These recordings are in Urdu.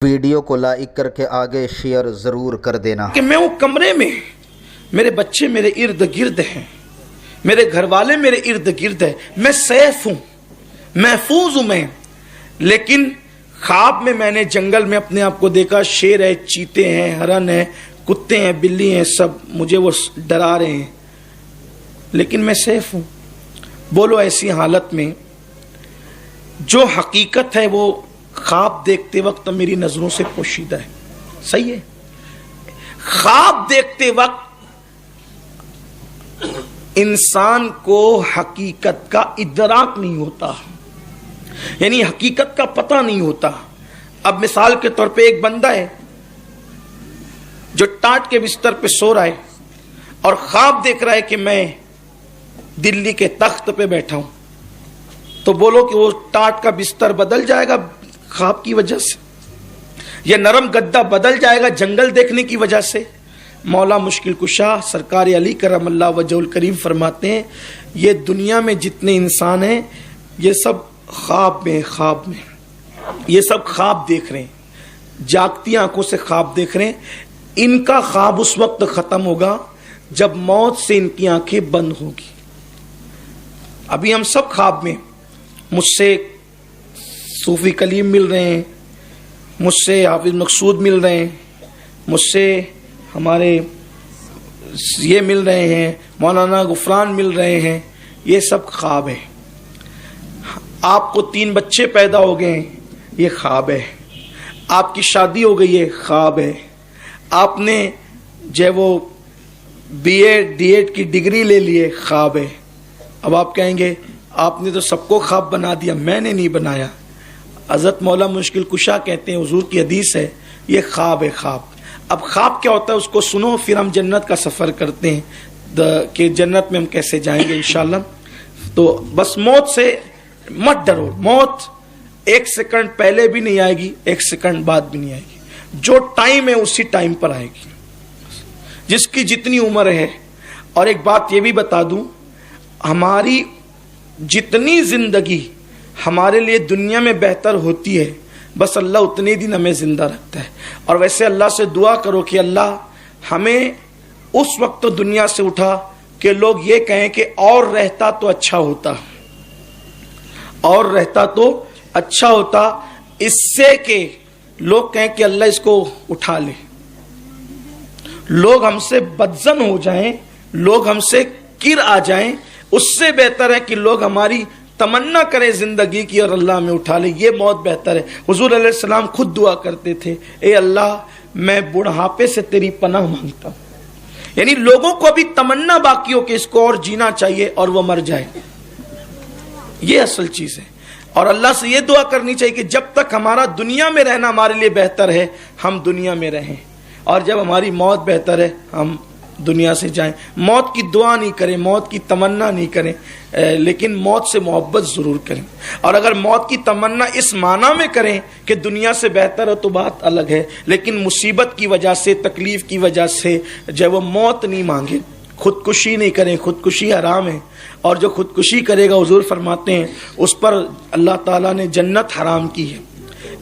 ویڈیو کو لائک کر کے آگے شیئر ضرور کر دینا کہ میں وہ کمرے میں، میرے بچے میرے ارد گرد ہیں، میرے گھر والے میرے ارد گرد ہیں، میں سیف ہوں، محفوظ ہوں میں، لیکن خواب میں نے جنگل میں اپنے آپ کو دیکھا، شیر ہے، چیتے ہیں، ہرن ہیں، کتے ہیں، بلی ہیں، سب مجھے وہ ڈرا رہے ہیں، لیکن میں سیف ہوں۔ بولو ایسی حالت میں جو حقیقت ہے وہ خواب دیکھتے وقت میری نظروں سے پوشیدہ ہے، صحیح ہے؟ خواب دیکھتے وقت انسان کو حقیقت کا ادراک نہیں ہوتا، یعنی حقیقت کا پتہ نہیں ہوتا۔ اب مثال کے طور پہ ایک بندہ ہے جو ٹاٹ کے بستر پہ سو رہا ہے اور خواب دیکھ رہا ہے کہ میں دلی کے تخت پہ بیٹھا ہوں، تو بولو کہ وہ ٹاٹ کا بستر بدل جائے گا خواب کی وجہ سے، یا نرم گدا بدل جائے گا جنگل دیکھنے کی وجہ سے؟ مولا مشکل کشا سرکار علی کرم اللہ وجہ الکریم فرماتے ہیں یہ دنیا میں جتنے انسان ہیں یہ سب خواب میں یہ سب خواب دیکھ رہے ہیں، جاگتی آنکھوں سے خواب دیکھ رہے ہیں۔ ان کا خواب اس وقت ختم ہوگا جب موت سے ان کی آنکھیں بند ہوگی۔ ابھی ہم سب خواب میں، مجھ سے صوفی کلیم مل رہے ہیں، مجھ سے حافظ مقصود مل رہے ہیں، مجھ سے ہمارے یہ مل رہے ہیں، مولانا غفران مل رہے ہیں، یہ سب خواب ہے۔ آپ کو 3 بچے پیدا ہو گئے ہیں، یہ خواب ہے۔ آپ کی شادی ہو گئی ہے، خواب ہے۔ آپ نے جو وہ بی ایڈ ڈی ایڈ کی ڈگری لے لیے، خواب ہے۔ اب آپ کہیں گے آپ نے تو سب کو خواب بنا دیا، میں نے نہیں بنایا۔ حضرت مولا مشکل کشا کہتے ہیں، حضور کی حدیث ہے، یہ خواب ہے، خواب۔ اب خواب کیا ہوتا ہے اس کو سنو، پھر ہم جنت کا سفر کرتے ہیں کہ جنت میں ہم کیسے جائیں گے انشاءاللہ۔ تو بس موت سے مت ڈرو، موت 1 سیکنڈ پہلے بھی نہیں آئے گی، 1 سیکنڈ بعد بھی نہیں آئے گی، جو ٹائم ہے اسی ٹائم پر آئے گی، جس کی جتنی عمر ہے۔ اور ایک بات یہ بھی بتا دوں، ہماری جتنی زندگی ہمارے لیے دنیا میں بہتر ہوتی ہے بس اللہ اتنے دن ہمیں زندہ رکھتا ہے۔ اور ویسے اللہ سے دعا کرو کہ اللہ ہمیں اس وقت دنیا سے اٹھا کہ لوگ یہ کہیں کہ اور رہتا تو اچھا ہوتا، اور رہتا تو اچھا ہوتا، اس سے کہ لوگ کہیں کہ اللہ اس کو اٹھا لے، لوگ ہم سے بدظن ہو جائیں، لوگ ہم سے گر آ جائیں، اس سے بہتر ہے کہ لوگ ہماری تمنا کریں زندگی کی اور اللہ ہمیں اٹھا لے، یہ بہت بہتر ہے۔ حضور علیہ السلام خود دعا کرتے تھے، اے اللہ میں بڑھاپے سے تیری پناہ مانگتا ہوں، یعنی لوگوں کو ابھی تمنا باقی ہو کہ اس کو اور جینا چاہیے اور وہ مر جائے، یہ اصل چیز ہے۔ اور اللہ سے یہ دعا کرنی چاہیے کہ جب تک ہمارا دنیا میں رہنا ہمارے لیے بہتر ہے ہم دنیا میں رہیں، اور جب ہماری موت بہتر ہے ہم دنیا سے جائیں۔ موت کی دعا نہیں کریں، موت کی تمنا نہیں کریں، لیکن موت سے محبت ضرور کریں۔ اور اگر موت کی تمنا اس معنی میں کریں کہ دنیا سے بہتر ہو تو بات الگ ہے، لیکن مصیبت کی وجہ سے، تکلیف کی وجہ سے جب وہ موت نہیں مانگے، خودکشی نہیں کریں، خودکشی حرام ہے، اور جو خودکشی کرے گا حضور فرماتے ہیں اس پر اللہ تعالیٰ نے جنت حرام کی ہے۔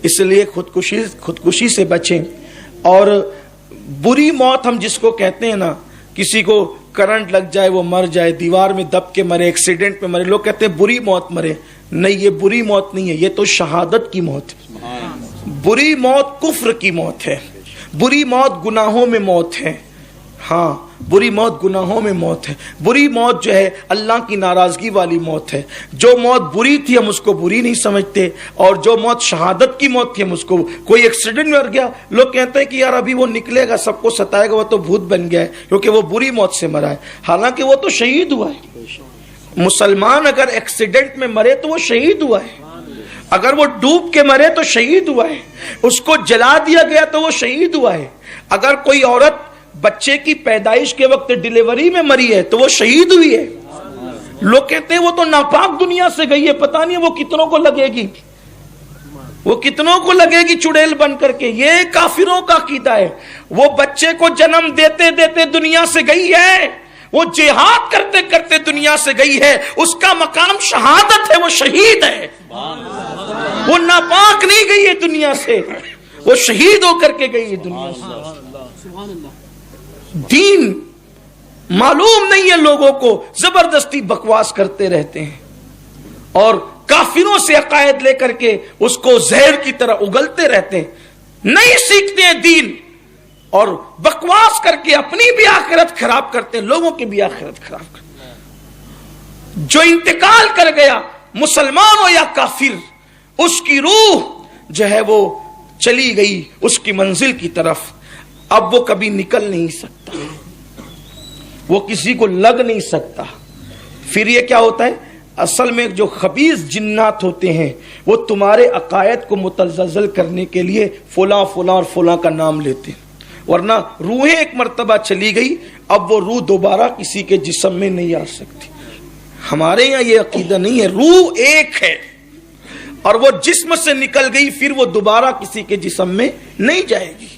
اس لیے خودکشی سے بچیں۔ اور بری موت ہم جس کو کہتے ہیں نا، کسی کو کرنٹ لگ جائے وہ مر جائے، دیوار میں دب کے مرے، ایکسیڈنٹ پہ مرے، لوگ کہتے ہیں بری موت مرے، نہیں، یہ بری موت نہیں ہے، یہ تو شہادت کی موت ہے۔ بری موت کفر کی موت ہے، بری موت گناہوں میں موت ہے، ہاں بری موت گناہوں میں موت ہے۔ بری موت جو ہے اللہ کی ناراضگی والی موت ہے۔ جو موت بری تھی ہم اس کو بری نہیں سمجھتے، اور جو موت شہادت کی موت تھی ہم اس کو، کوئی ایکسیڈنٹ مر گیا لوگ کہتے ہیں کہ یار ابھی وہ نکلے گا، سب کو ستائے گا، وہ تو بھوت بن گیا ہے کیونکہ وہ بری موت سے مرا ہے، حالانکہ وہ تو شہید ہوا ہے۔ مسلمان اگر ایکسیڈنٹ میں مرے تو وہ شہید ہوا ہے، اگر وہ ڈوب کے مرے تو شہید ہوا ہے، اس کو جلا دیا گیا تو وہ شہید ہوا ہے، اگر کوئی عورت بچے کی پیدائش کے وقت ڈیلیوری میں مری ہے تو وہ شہید ہوئی ہے۔ لوگ کہتے ہیں وہ تو ناپاک دنیا سے گئی ہے، پتہ نہیں وہ کتنوں کو لگے گی، وہ کتنوں کو لگے گی چڑیل بن کر کے۔ یہ کافروں کا عقیدہ ہے۔ وہ بچے کو جنم دیتے دیتے دنیا سے گئی ہے، وہ جہاد کرتے کرتے دنیا سے گئی ہے، اس کا مقام شہادت ہے، وہ شہید ہے، وہ ناپاک نہیں گئی ہے دنیا سے۔ وہ شہید ہو کر کے گئی ہے دنیا سے. دین معلوم نہیں ہے لوگوں کو، زبردستی بکواس کرتے رہتے ہیں اور کافروں سے عقائد لے کر کے اس کو زہر کی طرح اگلتے رہتے ہیں. نہیں سیکھتے ہیں دین اور بکواس کر کے اپنی بھی آخرت خراب کرتے ہیں، لوگوں کی بھی آخرت خراب کرتے ہیں. جو انتقال کر گیا مسلمان ہو یا کافر، اس کی روح جو ہے وہ چلی گئی اس کی منزل کی طرف. اب وہ کبھی نکل نہیں سکتا، وہ کسی کو لگ نہیں سکتا. پھر یہ کیا ہوتا ہے؟ اصل میں جو خبیث جنات ہوتے ہیں وہ تمہارے عقائد کو متزلزل کرنے کے لیے فلاں فلاں اور فلاں کا نام لیتے ہیں. ورنہ روحیں ایک مرتبہ چلی گئی، اب وہ روح دوبارہ کسی کے جسم میں نہیں آ سکتی. ہمارے یہاں یہ عقیدہ نہیں ہے، روح ایک ہے اور وہ جسم سے نکل گئی پھر وہ دوبارہ کسی کے جسم میں نہیں جائے گی.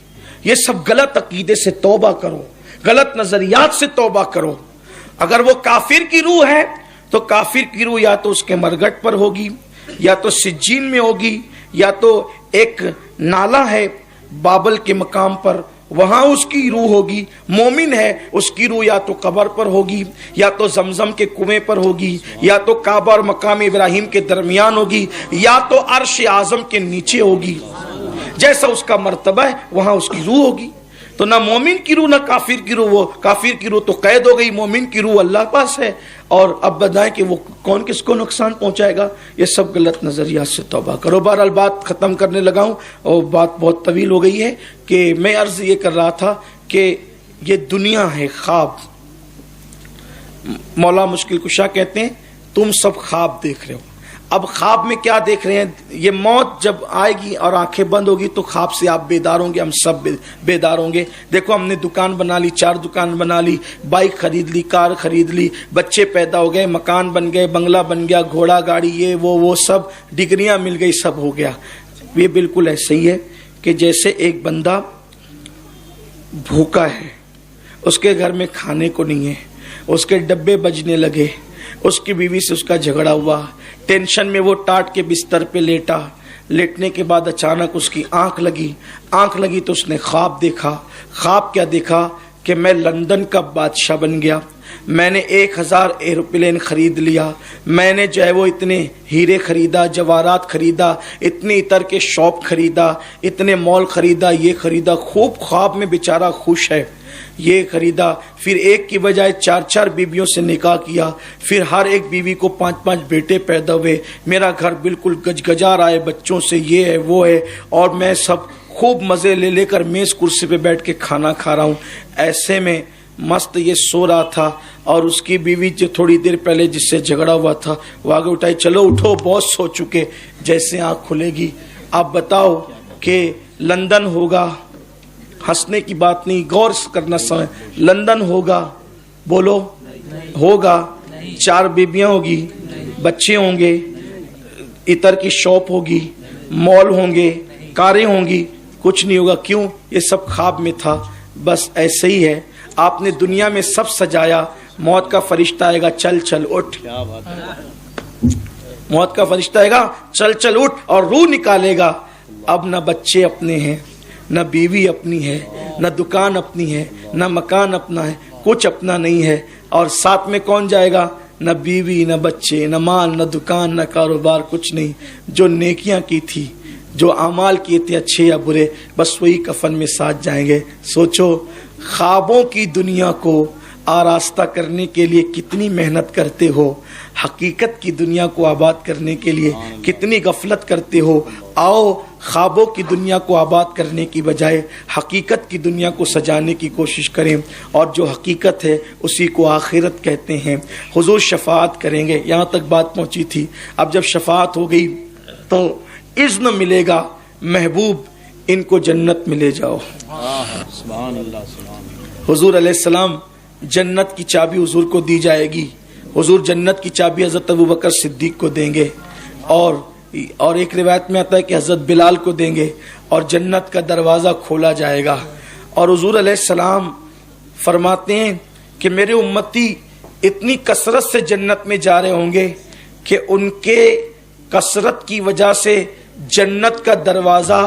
یہ سب غلط عقیدے سے توبہ کرو، غلط نظریات سے توبہ کرو. اگر وہ کافر کی روح ہے تو کافر کی روح یا تو اس کے مرگٹ پر ہوگی، یا تو سجین میں ہوگی، یا تو ایک نالہ ہے بابل کے مقام پر وہاں اس کی روح ہوگی. مومن ہے اس کی روح یا تو قبر پر ہوگی، یا تو زمزم کے کنویں پر ہوگی، یا تو کعبہ اور مقام ابراہیم کے درمیان ہوگی، یا تو عرش اعظم کے نیچے ہوگی. جیسا اس کا مرتبہ ہے وہاں اس کی روح ہوگی. تو نہ مومن کی روح نہ کافر کی روح. وہ کافر کی روح تو قید ہو گئی، مومن کی روح اللہ پاس ہے. اور اب بتائیں کہ وہ کون کس کو نقصان پہنچائے گا؟ یہ سب غلط نظریات سے توبہ کرو. بہرحال بات ختم کرنے لگا ہوں اور بات بہت طویل ہو گئی ہے. کہ میں عرض یہ کر رہا تھا کہ یہ دنیا ہے خواب. مولا مشکل کشا کہتے ہیں تم سب خواب دیکھ رہے ہو. اب خواب میں کیا دیکھ رہے ہیں؟ یہ موت جب آئے گی اور آنکھیں بند ہوگی تو خواب سے آپ بیدار ہوں گے، ہم سب بیدار ہوں گے. دیکھو ہم نے دکان بنا لی، 4 دکان بنا لی، بائک خرید لی، کار خرید لی، بچے پیدا ہو گئے، مکان بن گئے، بنگلہ بن گیا، گھوڑا گاڑی، یہ وہ سب ڈگریاں مل گئی، سب ہو گیا. یہ بالکل ایسے ہی ہے کہ جیسے ایک بندہ بھوکا ہے، اس کے گھر میں کھانے کو نہیں ہے، اس کے ڈبے بجنے لگے، اس کی بیوی سے اس کا جھگڑا ہوا، ٹینشن میں وہ ٹاٹ کے بستر پہ لیٹا. لیٹنے کے بعد اچانک اس کی آنکھ لگی تو اس نے خواب دیکھا. خواب کیا دیکھا؟ کہ میں لندن کا بادشاہ بن گیا، میں نے 1000 ایروپلین خرید لیا، میں نے جو ہے وہ اتنے ہیرے خریدا، جواہرات خریدا، اتنے عطر کے شاپ خریدا، اتنے مال خریدا، یہ خریدا. خوب خواب میں بیچارہ خوش ہے، یہ خریدا. پھر ایک کی بجائے 4 بیویوں سے نکاح کیا، پھر ہر ایک بیوی کو 5 بیٹے پیدا ہوئے. میرا گھر بالکل گجگجا رہا ہے بچوں سے، یہ ہے وہ ہے، اور میں سب خوب مزے لے کر میز کرسی پہ بیٹھ کے کھانا کھا رہا ہوں. ایسے میں مست یہ سو رہا تھا اور اس کی بیوی جو تھوڑی دیر پہلے جس سے جھگڑا ہوا تھا وہ آگے اٹھائی، چلو اٹھو بہت سو چکے. جیسے آنکھ کھلے گی آپ بتاؤ کہ لندن ہوگا، ہنسنے کی بات نہیں، غور کرنا سمجھ، لندن ہوگا، بولو ہوگا، 4 بیبیاں ہوگی، بچے ہوں گے، عطر کی شاپ ہوگی، مال ہوں گے، کاریں ہوں گی، کچھ نہیں ہوگا. کیوں؟ یہ سب خواب میں تھا. بس ایسے ہی ہے، آپ نے دنیا میں سب سجایا، موت کا فرشتہ آئے گا، چل اٹھ. موت کا فرشتہ آئے گا، چل اٹھ، اور روح نکالے گا. اب نہ بچے اپنے ہیں، نہ بیوی اپنی ہے، نہ دکان اپنی ہے، نہ مکان اپنا ہے، کچھ اپنا نہیں ہے. اور ساتھ میں کون جائے گا؟ نہ بیوی، نہ بچے، نہ مال، نہ دکان، نہ کاروبار، کچھ نہیں. جو نیکیاں کی تھی، جو اعمال کیے تھے اچھے یا برے، بس وہی کفن میں ساتھ جائیں گے. سوچو خوابوں کی دنیا کو آراستہ کرنے کے لیے کتنی محنت کرتے ہو، حقیقت کی دنیا کو آباد کرنے کے لیے کتنی غفلت کرتے ہو. آؤ خوابوں کی دنیا کو آباد کرنے کی بجائے حقیقت کی دنیا کو سجانے کی کوشش کریں، اور جو حقیقت ہے اسی کو آخرت کہتے ہیں. حضور شفاعت کریں گے، یہاں تک بات پہنچی تھی. اب جب شفاعت ہو گئی تو اذن ملے گا، محبوب ان کو جنت میں لے جاؤ. سبحان اللہ سبحان اللہ. حضور علیہ السلام جنت کی چابی حضور کو دی جائے گی. حضور جنت کی چابی حضرت ابوبکر صدیق کو دیں گے، اور ایک روایت میں آتا ہے کہ حضرت بلال کو دیں گے، اور جنت کا دروازہ کھولا جائے گا. اور حضور علیہ السلام فرماتے ہیں کہ میرے امتی اتنی کثرت سے جنت میں جا رہے ہوں گے کہ ان کے کثرت کی وجہ سے جنت کا دروازہ